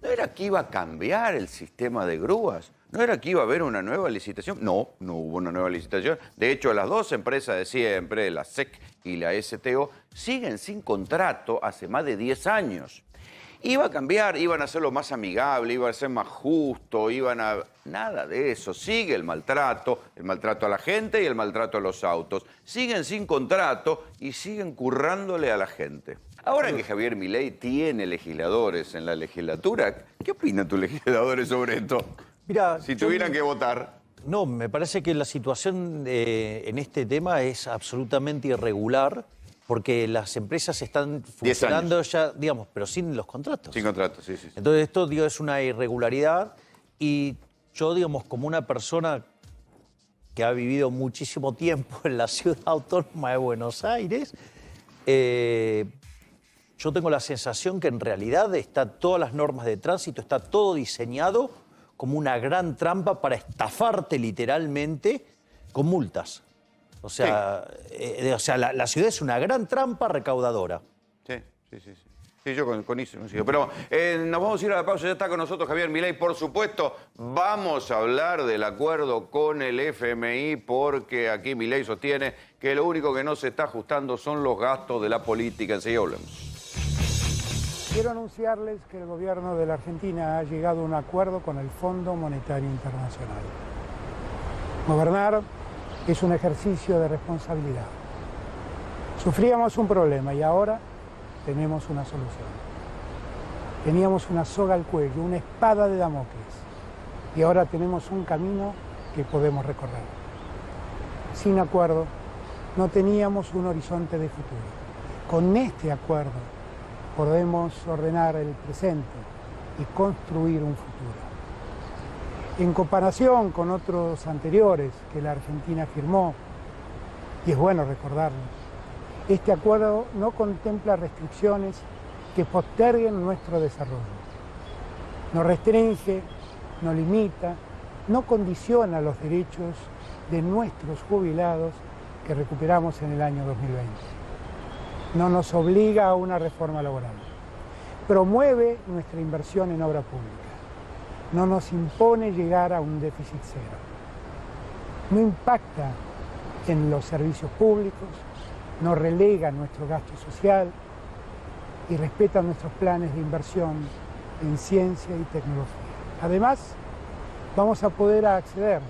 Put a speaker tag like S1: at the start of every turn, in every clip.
S1: ¿No era que iba a cambiar el sistema de grúas? ¿No era que iba a haber una nueva licitación? No, no hubo una nueva licitación. De hecho, las dos empresas de siempre, la SEC y la STO, siguen sin contrato hace más de 10 años. Iba a cambiar, iban a hacerlo más amigable, iba a ser más justo, iban a... Nada de eso. Sigue el maltrato a la gente y el maltrato a los autos. Siguen sin contrato y siguen currándole a la gente. Ahora que Javier Milei tiene legisladores en la legislatura, ¿qué opinan tus legisladores sobre esto?
S2: Mira,
S1: si tuvieran que votar.
S2: No, me parece que la situación en este tema es absolutamente irregular porque las empresas están funcionando ya, digamos, pero sin los contratos.
S1: Sin contratos, sí.
S2: Entonces esto, digo, es una irregularidad y yo, digamos, como una persona que ha vivido muchísimo tiempo en la ciudad autónoma de Buenos Aires, yo tengo la sensación que en realidad todas las normas de tránsito, está todo diseñado como una gran trampa para estafarte literalmente con multas. O sea, sí. La ciudad es una gran trampa recaudadora.
S1: Sí. Sí, yo con eso coincido. Pero nos vamos a ir a la pausa. Ya está con nosotros Javier Milei, por supuesto. Vamos a hablar del acuerdo con el FMI porque aquí Milei sostiene que lo único que no se está ajustando son los gastos de la política. Enseguida hablamos.
S3: Quiero anunciarles que el gobierno de la Argentina ha llegado a un acuerdo con el Fondo Monetario Internacional. Gobernar es un ejercicio de responsabilidad. Sufríamos un problema y ahora tenemos una solución. Teníamos una soga al cuello, una espada de Damocles, y ahora tenemos un camino que podemos recorrer. Sin acuerdo, no teníamos un horizonte de futuro. Con este acuerdo podemos ordenar el presente y construir un futuro. En comparación con otros anteriores que la Argentina firmó, y es bueno recordarlo, este acuerdo no contempla restricciones que posterguen nuestro desarrollo. No restringe, no limita, no condiciona los derechos de nuestros jubilados que recuperamos en el año 2020. No nos obliga a una reforma laboral. Promueve nuestra inversión en obra pública. No nos impone llegar a un déficit cero. No impacta en los servicios públicos, no relega nuestro gasto social y respeta nuestros planes de inversión en ciencia y tecnología. Además, vamos a poder acceder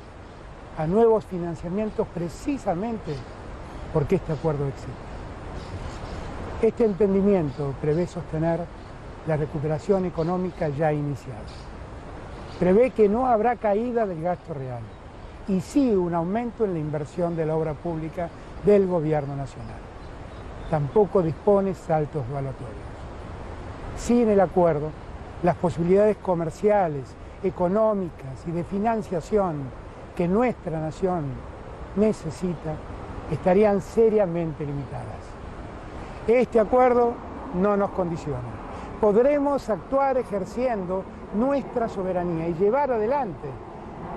S3: a nuevos financiamientos precisamente porque este acuerdo existe. Este entendimiento prevé sostener la recuperación económica ya iniciada. Prevé que no habrá caída del gasto real y sí un aumento en la inversión de la obra pública del Gobierno Nacional. Tampoco dispone saltos evaluatorios. Sin el acuerdo, las posibilidades comerciales, económicas y de financiación que nuestra nación necesita estarían seriamente limitadas. Este acuerdo no nos condiciona. Podremos actuar ejerciendo nuestra soberanía y llevar adelante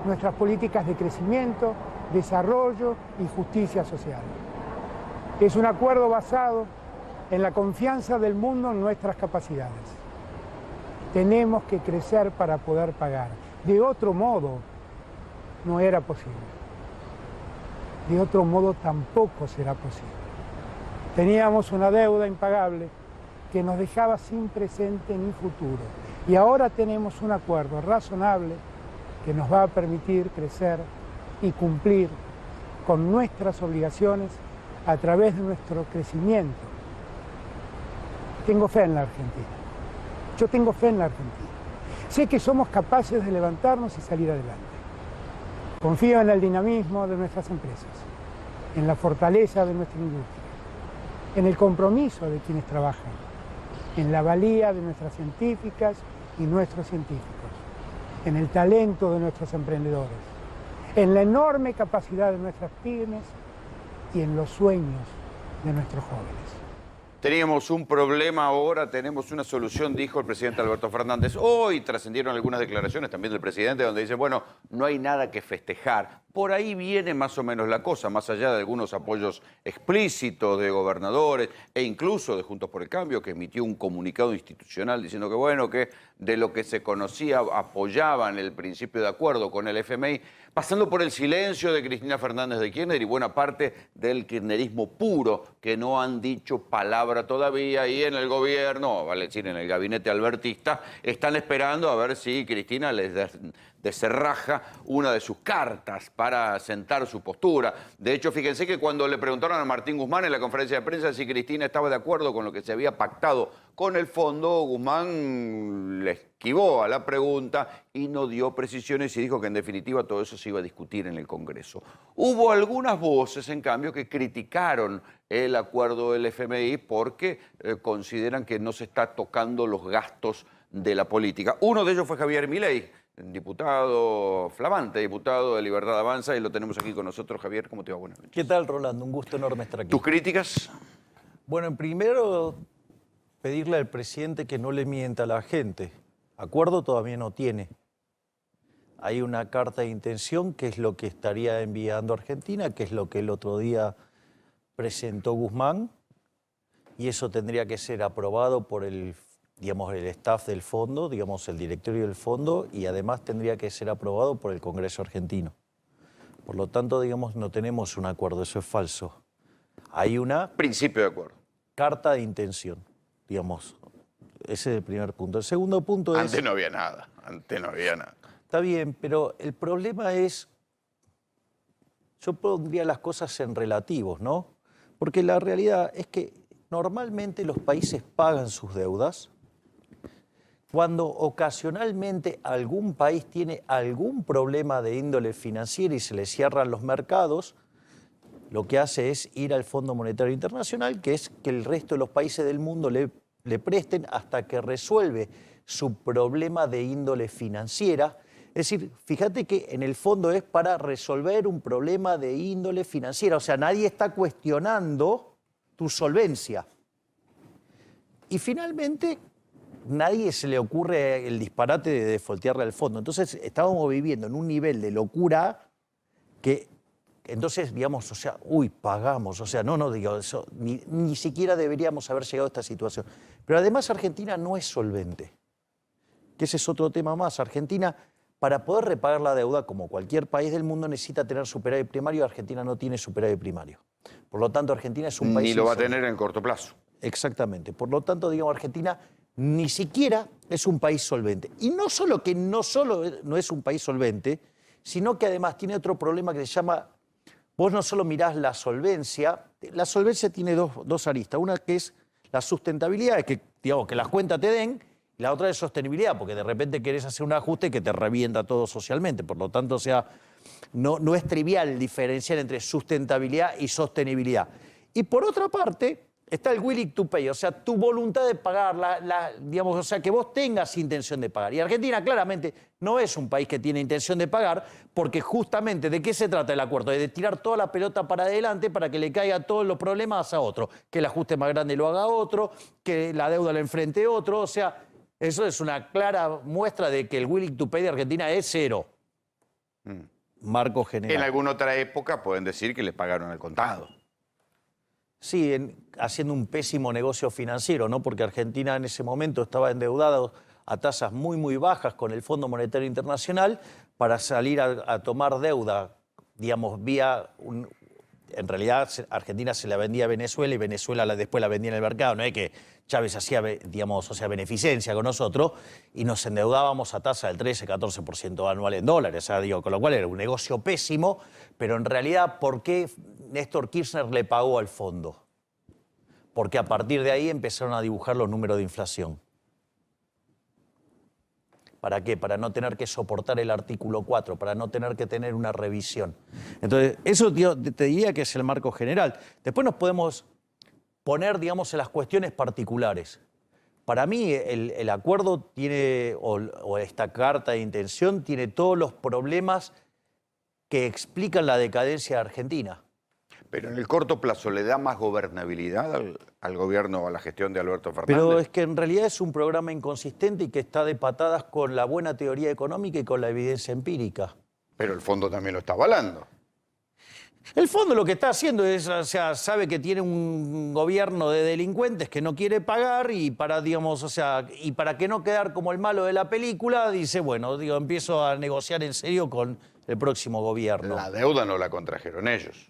S3: nuestras políticas de crecimiento, desarrollo y justicia social. Es un acuerdo basado en la confianza del mundo en nuestras capacidades. Tenemos que crecer para poder pagar. De otro modo, no era posible. De otro modo, tampoco será posible. Teníamos una deuda impagable que nos dejaba sin presente ni futuro. Y ahora tenemos un acuerdo razonable que nos va a permitir crecer y cumplir con nuestras obligaciones a través de nuestro crecimiento. Tengo fe en la Argentina. Yo tengo fe en la Argentina. Sé que somos capaces de levantarnos y salir adelante. Confío en el dinamismo de nuestras empresas, en la fortaleza de nuestra industria, en el compromiso de quienes trabajan, en la valía de nuestras científicas y nuestros científicos, en el talento de nuestros emprendedores, en la enorme capacidad de nuestras pymes y en los sueños de nuestros jóvenes.
S1: Teníamos un problema, ahora tenemos una solución, dijo el presidente Alberto Fernández. Hoy trascendieron algunas declaraciones también del presidente donde dice, bueno, no hay nada que festejar Por ahí viene más o menos la cosa, más allá de algunos apoyos explícitos de gobernadores e incluso de Juntos por el Cambio, que emitió un comunicado institucional diciendo que, bueno, que de lo que se conocía apoyaban el principio de acuerdo con el FMI, pasando por el silencio de Cristina Fernández de Kirchner y buena parte del kirchnerismo puro, que no han dicho palabra todavía, y en el gobierno, vale decir, en el gabinete albertista, están esperando a ver si Cristina les deserraja una de sus cartas para sentar su postura. De hecho, fíjense que cuando le preguntaron a Martín Guzmán en la conferencia de prensa si Cristina estaba de acuerdo con lo que se había pactado con el fondo, Guzmán le esquivó a la pregunta y no dio precisiones y dijo que en definitiva todo eso se iba a discutir en el Congreso. Hubo algunas voces, en cambio, que criticaron el acuerdo del FMI porque consideran que no se está tocando los gastos de la política. Uno de ellos fue Javier Milei, diputado, flamante diputado de Libertad Avanza, y lo tenemos aquí con nosotros. Javier, ¿cómo te va? Buenas noches.
S2: ¿Qué tal, Rolando? Un gusto enorme estar aquí.
S1: ¿Tus críticas?
S2: Bueno, en primero, pedirle al presidente que no le mienta a la gente. Acuerdo todavía no tiene. Hay una carta de intención, que es lo que estaría enviando Argentina, que es lo que el otro día presentó Guzmán, y eso tendría que ser aprobado por el staff del fondo, el directorio del fondo, y además tendría que ser aprobado por el Congreso argentino. Por lo tanto, no tenemos un acuerdo, eso es falso. Hay una
S1: principio de acuerdo.
S2: Carta de intención, Ese es el primer punto. El segundo punto es...
S1: Antes no había nada,
S2: Está bien, pero el problema es... Yo pondría las cosas en relativos, ¿no? Porque la realidad es que normalmente los países pagan sus deudas. Cuando ocasionalmente algún país tiene algún problema de índole financiera y se le cierran los mercados, lo que hace es ir al Fondo Monetario Internacional, que es que el resto de los países del mundo le presten hasta que resuelve su problema de índole financiera. Es decir, fíjate que en el fondo es para resolver un problema de índole financiera. O sea, nadie está cuestionando tu solvencia. Y finalmente, nadie se le ocurre el disparate de defoltearle al fondo. Entonces, estábamos viviendo en un nivel de locura que, entonces, pagamos. Eso, ni siquiera deberíamos haber llegado a esta situación. Pero además, Argentina no es solvente. Que ese es otro tema más. Argentina, para poder repagar la deuda, como cualquier país del mundo, necesita tener superávit primario. Argentina no tiene superávit primario. Por lo tanto, Argentina es un país...
S1: Ni lo va a tener en corto plazo.
S2: Exactamente. Por lo tanto, Argentina ni siquiera es un país solvente. Y no solo que no es un país solvente, sino que además tiene otro problema que se llama... Vos no solo mirás la solvencia tiene dos aristas. Una que es la sustentabilidad, es que las cuentas te den, y la otra es sostenibilidad, porque de repente querés hacer un ajuste que te revienta todo socialmente. Por lo tanto, no es trivial diferenciar entre sustentabilidad y sostenibilidad. Y por otra parte, está el willing to pay, o sea, tu voluntad de pagar, que vos tengas intención de pagar. Y Argentina claramente no es un país que tiene intención de pagar, porque justamente, ¿de qué se trata el acuerdo? De tirar toda la pelota para adelante para que le caigan todos los problemas a otro. Que el ajuste más grande lo haga otro, que la deuda lo enfrente otro. O sea, eso es una clara muestra de que el willing to pay de Argentina es cero. Marco general.
S1: En alguna otra época pueden decir que le pagaron al contado.
S2: Sí, haciendo un pésimo negocio financiero, ¿no? Porque Argentina en ese momento estaba endeudada a tasas muy, muy bajas con el Fondo Monetario Internacional para salir a tomar deuda, en realidad Argentina se la vendía a Venezuela y Venezuela después la vendía en el mercado. No es que Chávez hacía, beneficencia con nosotros y nos endeudábamos a tasa del 13-14% anual en dólares. Con lo cual era un negocio pésimo, pero en realidad, ¿por qué Néstor Kirchner le pagó al fondo? Porque a partir de ahí empezaron a dibujar los números de inflación. ¿Para qué? Para no tener que soportar el artículo 4, para no tener que tener una revisión. Entonces, eso te diría que es el marco general. Después nos podemos poner, en las cuestiones particulares. Para mí, el acuerdo tiene, o esta carta de intención, tiene todos los problemas que explican la decadencia de Argentina.
S1: Pero en el corto plazo, ¿le da más gobernabilidad al gobierno, a la gestión de Alberto Fernández?
S2: Pero es que en realidad es un programa inconsistente y que está de patadas con la buena teoría económica y con la evidencia empírica.
S1: Pero el fondo también lo está avalando.
S2: El fondo lo que está haciendo es, o sea, sabe que tiene un gobierno de delincuentes que no quiere pagar y para, digamos, o sea, y para que no quedar como el malo de la película, dice, bueno, digo, empiezo a negociar en serio con el próximo gobierno.
S1: La deuda no la contrajeron ellos.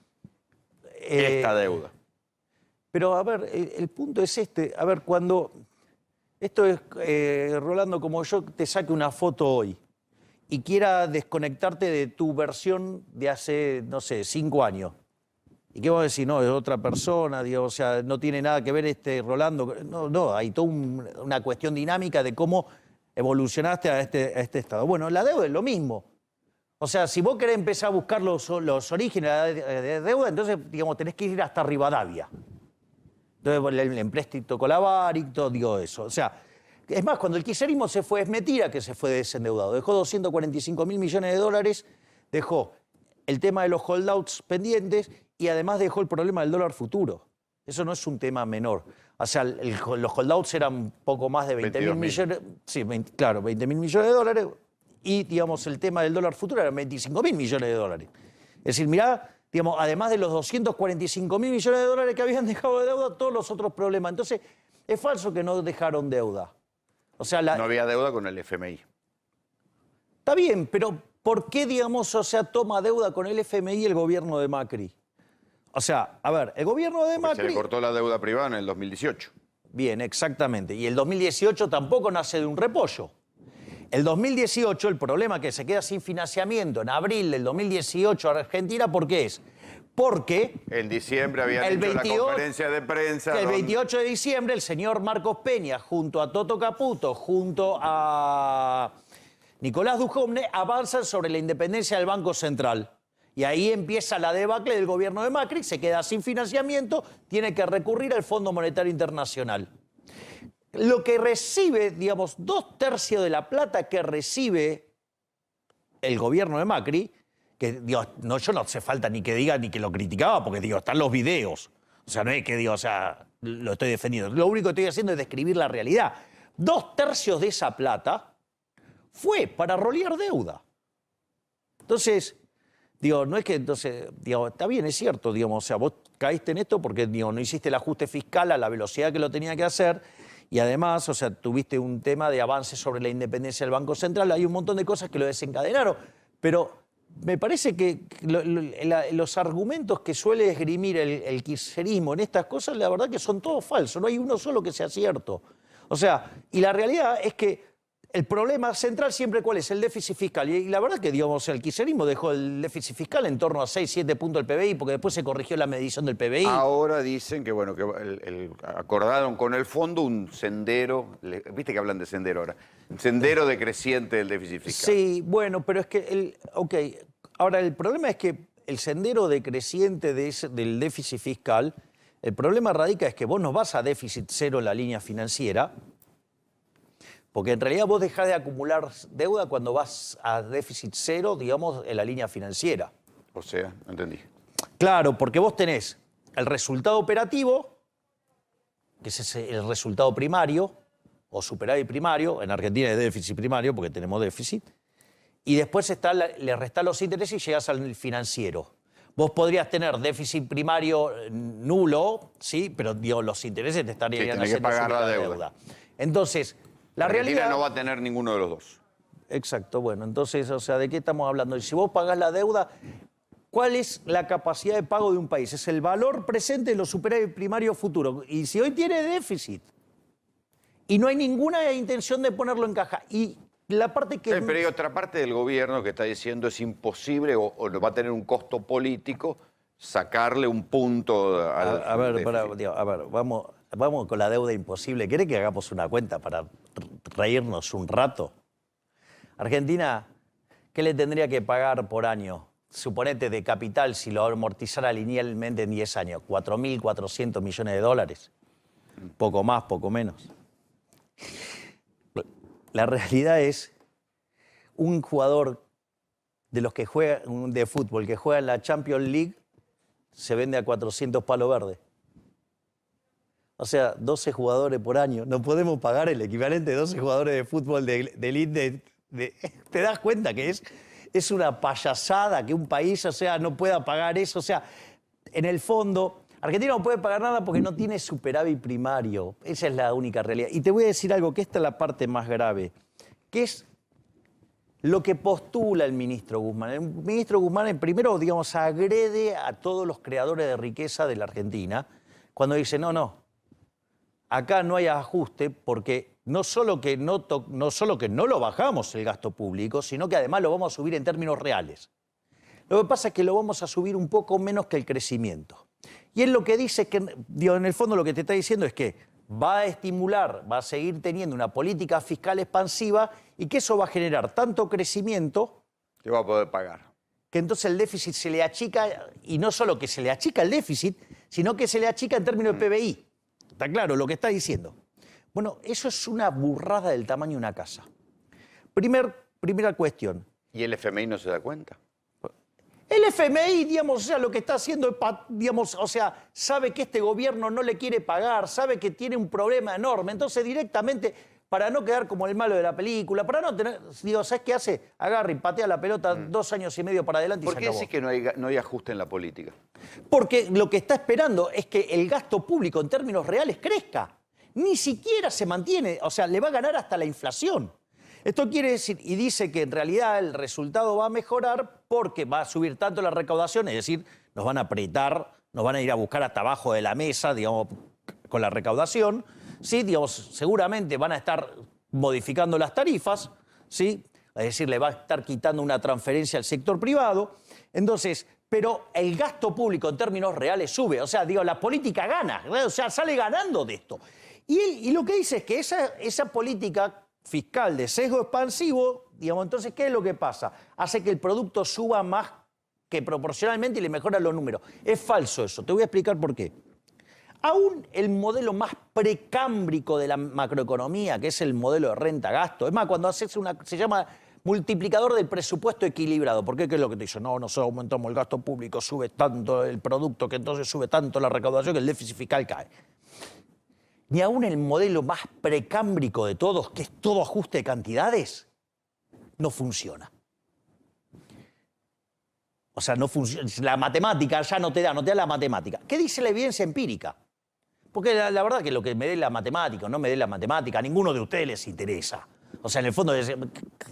S1: Esta deuda.
S2: Pero, a ver, el punto es este. A ver, cuando... Esto es, Rolando, como yo te saque una foto hoy y quiera desconectarte de tu versión de hace, no sé, 5 años. ¿Y qué vos decís? No, es otra persona, digo, o sea, no tiene nada que ver Rolando. No, hay toda una cuestión dinámica de cómo evolucionaste a este estado. Bueno, la deuda es lo mismo. O sea, si vos querés empezar a buscar los orígenes de deuda, entonces, digamos, tenés que ir hasta Rivadavia. Entonces, el empréstito Colabari, todo, digo eso. O sea, es más, cuando el kirchnerismo se fue, es mentira que se fue desendeudado. Dejó 245.000 millones de dólares, dejó el tema de los holdouts pendientes y además dejó el problema del dólar futuro. Eso no es un tema menor. O sea, los holdouts eran poco más de 20.000 millones. Sí, claro, 20.000 millones de dólares. Y, digamos, el tema del dólar futuro eran 25.000 millones de dólares. Es decir, mirá, digamos, además de los 245.000 millones de dólares que habían dejado de deuda, todos los otros problemas. Entonces, es falso que no dejaron deuda. O sea,
S1: no había deuda con el FMI.
S2: Está bien, pero ¿por qué, digamos, o sea, toma deuda con el FMI el gobierno de Macri? O sea, a ver, el gobierno de Macri...
S1: Se le cortó la deuda privada en el 2018.
S2: Bien, exactamente. Y el 2018 tampoco nace de un repollo. El 2018, el problema que se queda sin financiamiento en abril del 2018 Argentina, ¿por qué es? Porque...
S1: En diciembre habían hecho la conferencia de prensa.
S2: El 28 de diciembre el señor Marcos Peña, junto a Toto Caputo, junto a Nicolás Dujovne, avanzan sobre la independencia del Banco Central. Y ahí empieza la debacle del gobierno de Macri, se queda sin financiamiento, tiene que recurrir al Fondo Monetario Internacional. Lo que recibe, digamos, 2/3 de la plata que recibe el gobierno de Macri, que digo, no, yo no hace falta ni que diga ni que lo criticaba, porque digo, están los videos. O sea, no es que digo, o sea, lo estoy defendiendo. Lo único que estoy haciendo es describir la realidad. 2/3 de esa plata fue para rolear deuda. Entonces, digo, no es que, entonces, digo, está bien, es cierto, digamos, o sea, vos caíste en esto porque, digo, no hiciste el ajuste fiscal a la velocidad que lo tenía que hacer. Y además, o sea, tuviste un tema de avance sobre la independencia del Banco Central. Hay un montón de cosas que lo desencadenaron. Pero me parece que los argumentos que suele esgrimir el kirchnerismo en estas cosas, la verdad que son todos falsos. No hay uno solo que sea cierto. O sea, y la realidad es que el problema central siempre, ¿cuál es? El déficit fiscal. Y la verdad que, digamos, el kirchnerismo dejó el déficit fiscal en torno a 6, 7 puntos del PBI, porque después se corrigió la medición del PBI.
S1: Ahora dicen que, bueno, que acordaron con el fondo un sendero, viste que hablan de sendero ahora, un sendero decreciente del déficit fiscal.
S2: Sí, bueno, pero es que, ahora el problema es que el sendero decreciente del déficit fiscal, el problema radica es que vos no vas a déficit cero en la línea financiera, porque en realidad vos dejás de acumular deuda cuando vas a déficit cero, digamos, en la línea financiera.
S1: O sea, no entendí.
S2: Claro, porque vos tenés el resultado operativo, que es el resultado primario, o superávit primario, en Argentina es déficit primario, porque tenemos déficit, y después le restás los intereses y llegás al financiero. Vos podrías tener déficit primario nulo, sí, pero digo, los intereses te estarían
S1: haciendo que pagar la deuda.
S2: Entonces, la
S1: Argentina
S2: realidad
S1: no va a tener ninguno de los dos.
S2: Exacto, bueno, entonces, o sea, ¿de qué estamos hablando? Y si vos pagás la deuda, ¿cuál es la capacidad de pago de un país? Es el valor presente de los superávit primarios futuros. Y si hoy tiene déficit y no hay ninguna intención de ponerlo en caja, y la parte que...
S1: Pero hay otra parte del gobierno que está diciendo es imposible o va a tener un costo político sacarle un punto al
S2: a ver, vamos con la deuda imposible. ¿Querés que hagamos una cuenta para reírnos un rato? Argentina, ¿qué le tendría que pagar por año? Suponete de capital, si lo amortizara linealmente en 10 años, 4.400 millones de dólares. Poco más, poco menos. La realidad es, un jugador de los que juega de fútbol que juega en la Champions League se vende a 400 palos verdes. O sea, 12 jugadores por año. No podemos pagar el equivalente de 12 jugadores de fútbol de elite. ¿Te das cuenta que es es una payasada que un país, o sea, no pueda pagar eso. O sea, en el fondo, Argentina no puede pagar nada porque no tiene superávit primario. Esa es la única realidad. Y te voy a decir algo, que esta es la parte más grave, que es lo que postula el ministro Guzmán. El ministro Guzmán, primero, digamos, agrede a todos los creadores de riqueza de la Argentina cuando dice, no, acá no hay ajuste porque no solo que no lo bajamos el gasto público, sino que además lo vamos a subir en términos reales. Lo que pasa es que lo vamos a subir un poco menos que el crecimiento. Y él lo que dice que, en el fondo lo que te está diciendo es que va a estimular, va a seguir teniendo una política fiscal expansiva y que eso va a generar tanto crecimiento
S1: que va a poder pagar.
S2: Que entonces el déficit se le achica, y no solo que se le achica el déficit, sino que se le achica en términos de PBI. ¿Está claro lo que está diciendo? Bueno, eso es una burrada del tamaño de una casa. Primera cuestión.
S1: ¿Y el FMI no se da cuenta?
S2: El FMI, digamos, o sea, lo que está haciendo es, digamos, o sea, sabe que este gobierno no le quiere pagar, sabe que tiene un problema enorme, entonces directamente, para no quedar como el malo de la película, para no tener, digo, ¿sabes qué hace? Agarra y patea la pelota 2 años y medio para adelante y se acabó.
S1: ¿Por qué decís que no hay ajuste en la política?
S2: Porque lo que está esperando es que el gasto público en términos reales crezca. Ni siquiera se mantiene, o sea, le va a ganar hasta la inflación. Esto quiere decir, y dice que en realidad el resultado va a mejorar porque va a subir tanto la recaudación, es decir, nos van a apretar, nos van a ir a buscar hasta abajo de la mesa, digamos, con la recaudación, ¿sí? Digamos, seguramente van a estar modificando las tarifas, ¿sí? Es decir, le va a estar quitando una transferencia al sector privado. Entonces, pero el gasto público en términos reales sube, o sea, digo, la política gana, o sea, sale ganando de esto. Y lo que dice es que esa política fiscal de sesgo expansivo, digamos, entonces, ¿qué es lo que pasa? Hace que el producto suba más que proporcionalmente y le mejora los números. Es falso eso, te voy a explicar por qué. Aún el modelo más precámbrico de la macroeconomía, que es el modelo de renta-gasto, es más, cuando haces se llama multiplicador del presupuesto equilibrado. ¿Por qué? ¿Qué es lo que te dice? No, nosotros aumentamos el gasto público, sube tanto el producto, que entonces sube tanto la recaudación, que el déficit fiscal cae. Ni aún el modelo más precámbrico de todos, que es todo ajuste de cantidades, no funciona. O sea, no funciona. La matemática ya no te da la matemática. ¿Qué dice la evidencia empírica? Porque la verdad que lo que me dé la matemática o no me dé la matemática, a ninguno de ustedes les interesa. O sea, en el fondo,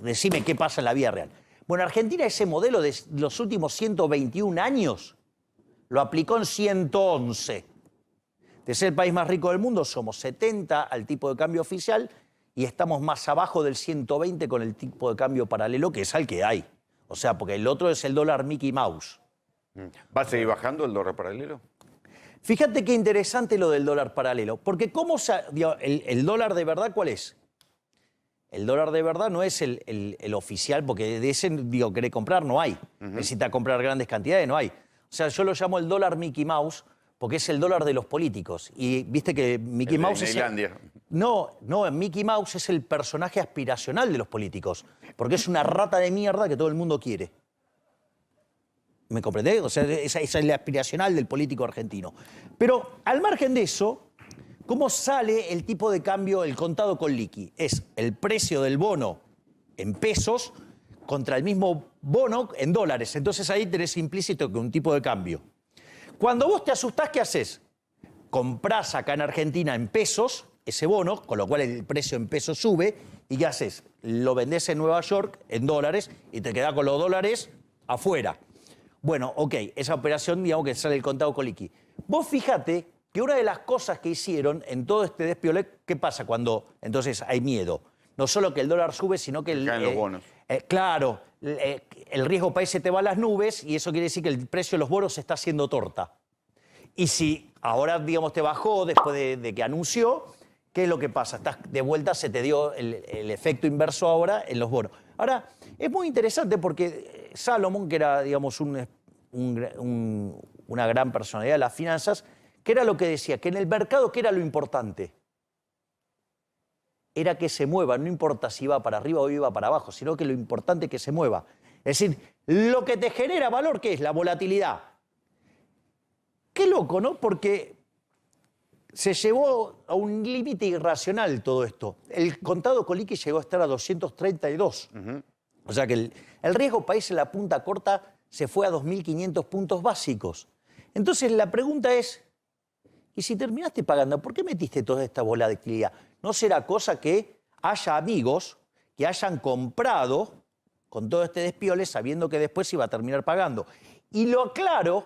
S2: decime qué pasa en la vida real. Bueno, Argentina ese modelo de los últimos 121 años lo aplicó en 111. De ser el país más rico del mundo, somos 70 al tipo de cambio oficial y estamos más abajo del 120 con el tipo de cambio paralelo, que es al que hay. O sea, porque el otro es el dólar Mickey Mouse.
S1: ¿Va a seguir bajando el dólar paralelo?
S2: Fíjate qué interesante lo del dólar paralelo, porque el dólar de verdad, ¿cuál es? El dólar de verdad no es el oficial, porque de ese, querés comprar, no hay. Necesita comprar grandes cantidades, no hay. O sea, yo lo llamo el dólar Mickey Mouse, porque es el dólar de los políticos. Y viste que Mickey Mouse es... No, Mickey Mouse es el personaje aspiracional de los políticos, porque es una rata de mierda que todo el mundo quiere. ¿Me comprendés? O sea, esa es la aspiracional del político argentino. Pero al margen de eso, ¿cómo sale el tipo de cambio, el contado con liqui? Es el precio del bono en pesos contra el mismo bono en dólares. Entonces ahí tenés implícito que un tipo de cambio. Cuando vos te asustás, ¿qué haces? Comprás acá en Argentina en pesos ese bono, con lo cual el precio en pesos sube, ¿y qué haces? Lo vendés en Nueva York en dólares y te quedás con los dólares afuera. Bueno, ok, esa operación, digamos que sale el contado con liqui. Vos fíjate que una de las cosas que hicieron en todo este despiole, ¿qué pasa cuando entonces hay miedo? No solo que el dólar sube, sino que
S1: caen los bonos.
S2: Claro, el riesgo país se te va a las nubes y eso quiere decir que el precio de los bonos se está haciendo torta. Y si ahora, digamos, te bajó después de que anunció, ¿qué es lo que pasa? Estás de vuelta, se te dio el efecto inverso ahora en los bonos. Ahora, es muy interesante porque Salomón, que era, digamos, una gran personalidad de las finanzas, ¿qué era lo que decía? Que en el mercado, ¿qué era lo importante? Era que se mueva, no importa si va para arriba o iba para abajo, sino que lo importante es que se mueva. Es decir, lo que te genera valor, ¿qué es? La volatilidad. Qué loco, ¿no? Porque se llevó a un límite irracional todo esto. El contado con liqui llegó a estar a 232. O sea que el riesgo país en la punta corta se fue a 2.500 puntos básicos. Entonces la pregunta es, ¿y si terminaste pagando, por qué metiste toda esta volatilidad? ¿No será cosa que haya amigos que hayan comprado con todo este despiole sabiendo que después iba a terminar pagando? Y lo aclaro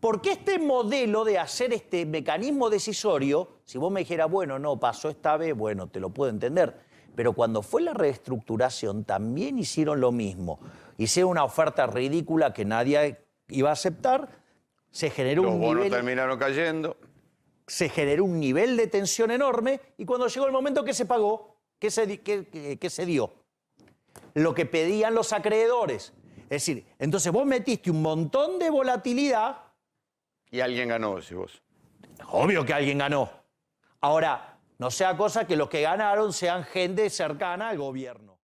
S2: porque este modelo de hacer este mecanismo decisorio, si vos me dijeras, bueno, no, pasó esta vez, bueno, te lo puedo entender. Pero cuando fue la reestructuración también hicieron lo mismo. Hicieron una oferta ridícula que nadie iba a aceptar. Se generó
S1: Los
S2: un
S1: bonos
S2: nivel,
S1: terminaron cayendo.
S2: se generó un nivel de tensión enorme y cuando llegó el momento que se pagó, ¿qué se dio? Lo que pedían los acreedores. Es decir, entonces vos metiste un montón de volatilidad.
S1: Y alguien ganó, si vos.
S2: Obvio que alguien ganó. Ahora, no sea cosa que los que ganaron sean gente cercana al gobierno.